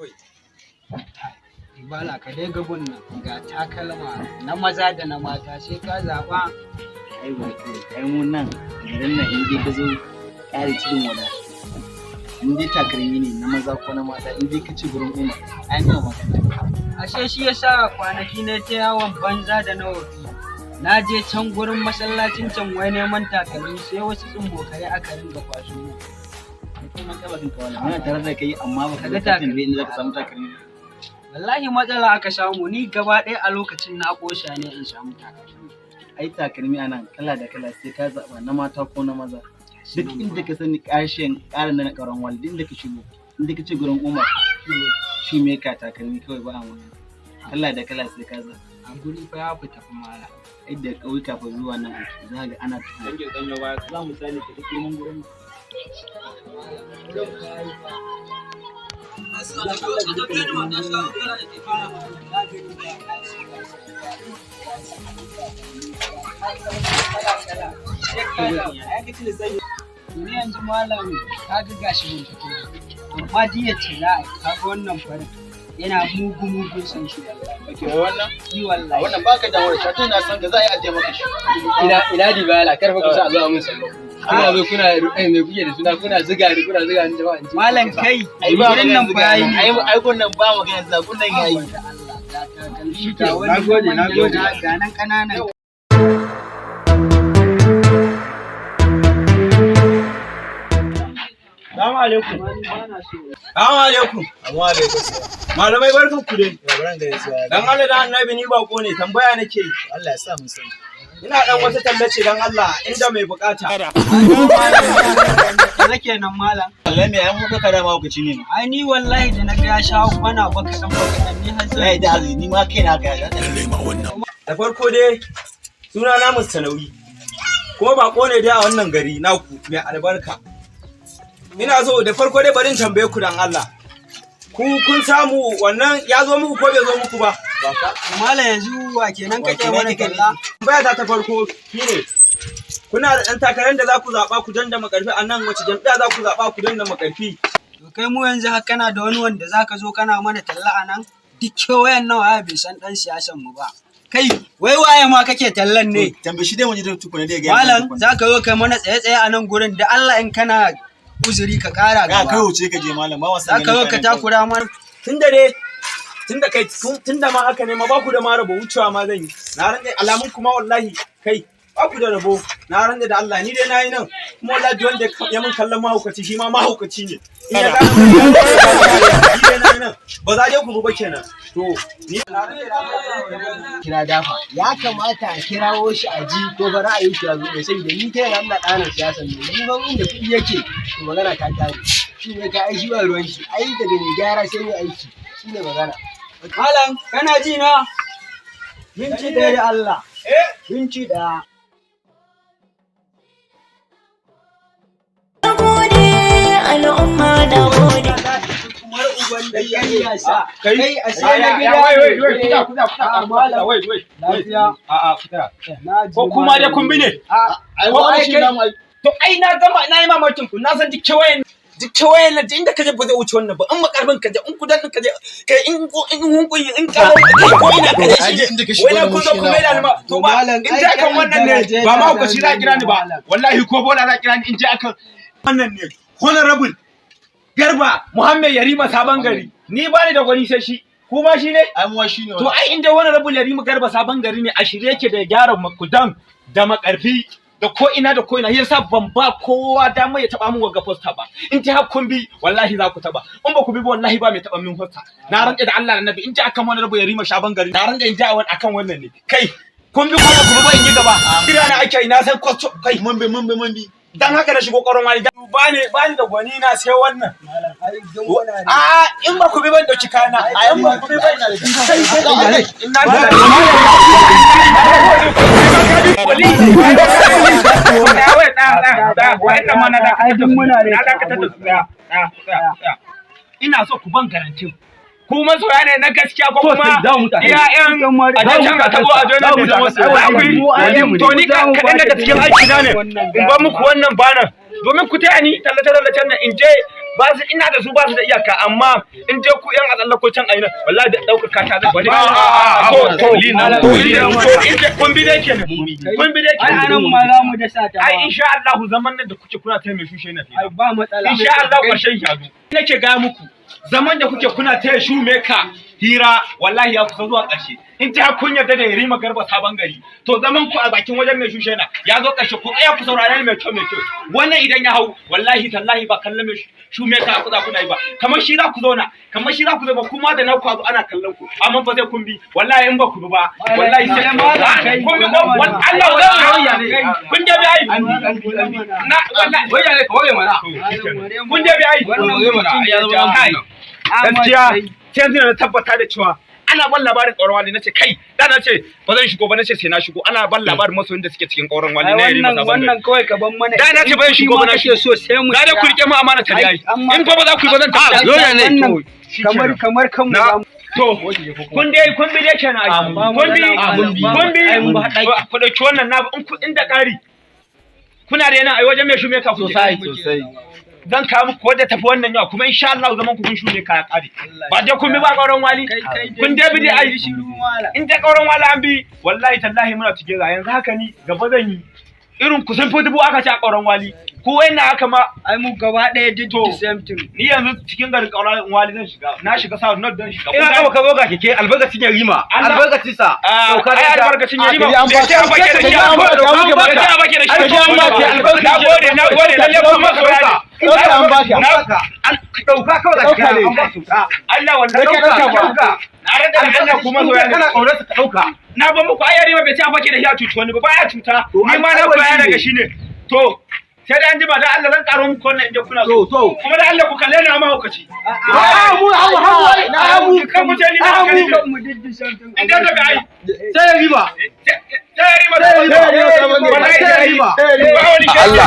kawai. Bala ka dai gagun nan ga takalma na maza da na mata sai ka zaɓa. Ai wato ai mun nan garin nan in dai ka zo ƙari cikin wada. In dai takalmi ne na maza ko na mata in dai ka ci gurin Umar ai nawa maka. Ashe shi yasa kwanaki na ta yawon banza da na wofi. Na je can gurin masallacin can wai neman takalmi sai wasu tsumbokare aka ringa kwaso mu. Kuma ka bakin kawai muna tare da kai amma baka ga takalmi inda zaka samu takalmi. Wallahi matsala aka samu ni gaba ɗaya a lokacin na ƙosha ne in samu takalmi. Ai takalmi anan kala da kala sai ka zaɓa na mata ko na maza. Duk inda ka sani ƙarshen ƙarin da na ƙaron waldi inda ka shigo inda ka ci gurin Umar shi me ka takalmi kawai ba a wani. Kala da kala sai ka zaɓa. A guri fa ya fita kuma mala. Ai da ƙauyuka fa zuwa nan za ga ana tafiya. Dange danyo ba za mu sani ka duk mun gurin. Ni yanzu malam ka ga gashi mun fito amma jiya ce za a kaga wannan farin yana mugun san shi Ake wannan? yi wallahi Wannan baka da wani shatin na san ka za a yi ajiye maka shi. ina dibala karfa kusa a zuwa mun sallo kuna zo kuna me kuke da suna kuna ziga ni jama'a in ji malam kai Ai ba gurin nan bayi ai gunnan ba magana za gunnan yayi. Na gode ga nan kananan Assalamu alaikum. Assalamu alaikum. Amma da yake Malamai barkan ku dai. yabaran da yake Dan Allah da Annabi ni bako ne tambaya nake yi. Allah ya sa mu sani. Ina dan wata tallace dan Allah inda mai bukata. nake nan malam Allah me an muka kada ma hukaci ne. ai ni wallahi da na ga ya shawo kwana baka dan ni har Sai da hali ni ma kaina ga ya. Da farko dai suna na Mustanawi. Kuma bako ne dai a wannan gari naku mai albarka. Ina so da farko dai bari in tambaye ku dan Allah. Kun samu wannan ya zo muku ko bai zo muku ba? malam yanzu wa kenan kake wani kalla Tambaya ta farko shine kuna da ɗan takarar da za ku zaɓa ku danda makarfi a nan wace jam'iyya za ku zaɓa ku danda makarfi? to kai mu yanzu har kana da wani wanda zaka zo kana mana talla a nan duk kewayen nawa bai san dan siyasan mu ba kai wai waye ma kake tallan ne Tambaye shi dai mun ji da tukuna dai ga. malam zaka zo kai mana tsaye a nan gurin da Allah in kana uzuri ka kara Ga kai gaba wuce ka je malam ba wasan. zaka zo ka takura mana Tunda ma haka ne ma ba ku da ma rabo wucewa ma zan yi. Na rande alamun kuma wallahi kai ba ku da rabo. Na rande da Allah ni dai nayi nan kuma wallahi wanda ya mun kallon mahaukaci shi ma mahaukaci ne. In ya gane ni dai nayi nan ba za dai ku ba kenan. To ni kira dafa ya kamata a kirawo shi a ji ko ba ra'ayin shi ya zo ne saboda ni kai ran da ɗanin siyasa ne ni ban inda kuɗi yake to magana ta tare shi ne ka ai shi ba ruwan shi ai daga mai gyara sai mai aiki shi ne magana malam kana ji na minti ɗaya da Allah minti ɗaya al'umma da gode. kamar uban da ya yi yasa kai a sai na gida lafiya ko kuma da kun bi ne Ai Ko wannan ai shi kai- na mai. to ai na yi mamakin ku na san duk kewayen na inda kaje ba zai wuce wannan ba in makarbin kaje in kudan kaje kai in hunkuyi in kawo ko ina kaje Aje inda ka shigo wai na da kun mu zo shi ku mai da ni ma to ba Malam, in je akan wannan ne ba ma ku shi za kira ni ba Malam. wallahi ko bola za kira ni in je akan wannan ne honorable Garba Muhammad Yarima Sabon Gari ni ba ni da gwani sai shi kuma shi ne Ai mu shi ne. to ai inda honorable Yarima Garba Sabon Gari ne a shirye yake da gyara makudan da makarfi da ko ina yasa ban ba kowa dama ya taba min wagga posta ba in ta har kun bi wallahi za ku taba in ba ku bi ba wallahi ba mai taba min posta na rantsa da Allah annabi in ji akan wani rabu ya rima shaban gari na rantsa in ji akan wannan ne kai kun bi kuma ku bi ba in yi gaba kira na ake na san kwacho kai Mun bi. dan haka na shigo koron wani ba ni da gwani na sai wannan ai don wana ne a in ba ku bi ban dauki kana a in ba ku bi ban ina da ina so ku ban garantin ku masoya ne na gaskiya ko kuma iyayen a can ka tabo a jona da wasu to ni kaɗan daga cikin aiki na ne in ba muku wannan banan domin ku taya ni tallace-tallacen nan in je ba su ina da su ba su da iyaka amma in je ku yan azalla ko can aina wallahi da daukar kata zai bari kun bi dai kenan kun bi dai kenan anan ma za mu da sata ai insha Allah zaman nan da kuke kuna taya mai shushe na ai ba matsala insha Allah karshen yado nake ga muku zaman da kuke kuna taya shume ka hira wallahi ya kusa zuwa ƙarshe in ta kun yarda da Yarima Garba sabon gari to zaman ku a bakin wajen mai shushe na ya zo ƙarshe ku tsaya ku saurare mai kyau wannan idan ya hau wallahi tallahi ba kallon mai shume ka ku za ku yi ba kamar shi za ku zauna kamar shi za ku zama kuma da na ku ana kallon ku amma ba zai kun bi wallahi in ba ku ba wallahi sai kun bi Allah wallahi kun je bi ai na wallahi wai ya ne kawai mana kun je bi ai ya zama gaskiya yanzu na tabbata da cewa ana ban labarin ƙauran wali nace kai da nace ba zan shigo ba nace sai na shigo ana ban labarin masoyin da suke cikin ƙauran wali ne Yarima wannan kawai ka ban mana da nace ba zan shigo ba na shigo so sai mu da ku rike mu amana ta yayi in fa ba za ku yi ba zan tabbata yoya ne kamar kan mu to kun bi dai kenan kun bi ku dauki wannan na in ku inda ƙari kuna da yana ai wajen mai shume ka sosai zan kawo muku wadda tafi wannan yawa kuma insha Allah zaman ku kun shume kaya kare ba dai kun bi ba ƙauran wali kun dai bi dai ai in dai ƙauran wali an bi wallahi tallahi muna cike ga yanzu haka ni gaba zan yi irin ku sun fi dubu aka ci a ƙauran wali ko wai na haka ma ai mu gaba ɗaya did the same thing ni yanzu cikin garin ƙauran wali zan shiga na shiga sa not dan shiga ina ka zo ga keke albarkacin Yarima albarkacin sa ai albarkacin Yarima an ba ka bake da shi an ba ka bake da shi na gode lalle kuma soyayya an ba ka dauka kawai da ka Allah wallahi dauka na rada da Allah kuma soyayya kana kaunar ka dauka na ba muku ai Yarima bai ci bake da shi a cuci wani ba ya cuta ni ma na koya daga shi ne to sai da an ji ba da Allah zan karo muku wannan inda kuna so kuma da Allah ku kalle ni amma hukaci mu kan mu ce ni na kare mu did the same thing inda daga ai sai Yarima sai Yarima Allah